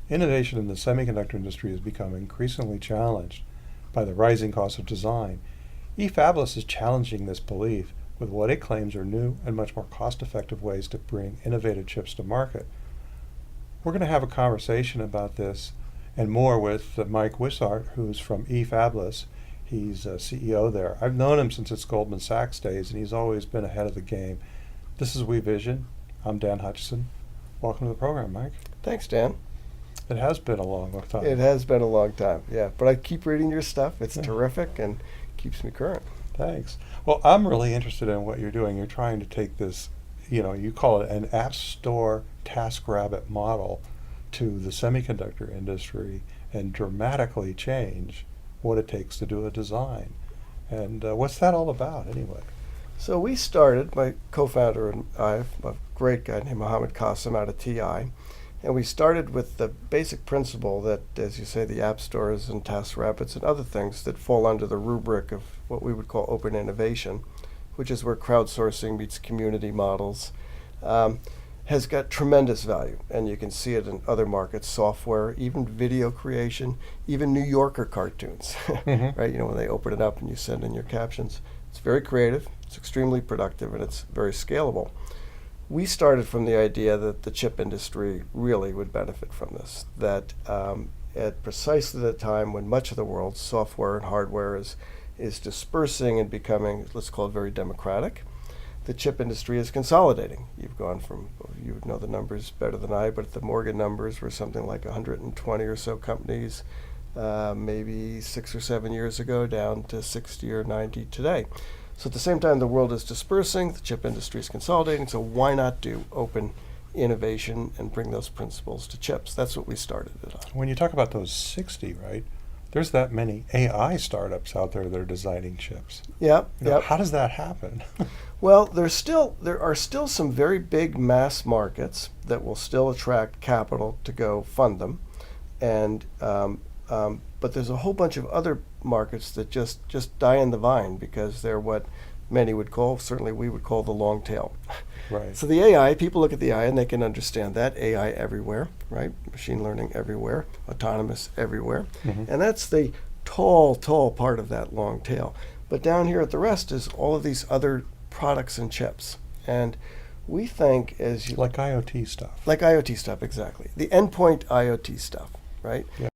Innovation in the semiconductor industry has become increasingly challenged by the rising cost of design. Efabless is challenging this belief with what it claims are new and much more cost-effective ways to bring innovative chips to market. We're going to have a conversation about this and more with Mike Wishart, who's from Efabless. He's CEO there. I've known him since its Goldman Sachs days, and he's always been ahead of the game. This is WeVision. I'm Dan Hutchison. Welcome to the program, Mike. Thanks, Dan. It has been a long time. It has been a long time, yeah. But I keep reading your stuff. It's terrific and keeps me current. Thanks. Well, I'm really interested in what you're doing. You're trying to take this, you call it an App Store TaskRabbit model to the semiconductor industry and dramatically change what it takes to do a design. And what's that all about, anyway? So we started, my co-founder and I, a great guy named Mohammed Qasim out of TI, and we started with the basic principle that, as you say, the app stores and TaskRabbits and other things that fall under the rubric of what we would call open innovation, which is where crowdsourcing meets community models, has got tremendous value. And you can see it in other markets, software, even video creation, even New Yorker cartoons, Mm-hmm. right? When they open it up and you send in your captions. It's very creative, it's extremely productive, and it's very scalable. We started from the idea that the chip industry really would benefit from this, that at precisely the time when much of the world's software and hardware is dispersing and becoming, let's call it, very democratic, the chip industry is consolidating. You've gone from, you know the numbers better than I, but the Morgan numbers were something like 120 or so companies maybe 6 or 7 years ago, down to 60 or 90 today. So at the same time the world is dispersing, the chip industry is consolidating, so why not do open innovation and bring those principles to chips? That's what we started it on. When you talk about those 60, right, there's that many AI startups out there that are designing chips. Yep. How does that happen? Well, there are still some very big mass markets that will still attract capital to go fund them, and but there's a whole bunch of other markets that just die in the vine because they're what many would call, certainly we would call, the long tail. Right. So the AI, people look at the AI and they can understand that AI everywhere, right? Machine learning everywhere, autonomous everywhere, Mm-hmm. and that's the tall part of that long tail. But down here at the rest is all of these other products and chips, and we think Like IoT stuff. like IoT stuff, exactly. The endpoint IoT stuff, right? Yeah.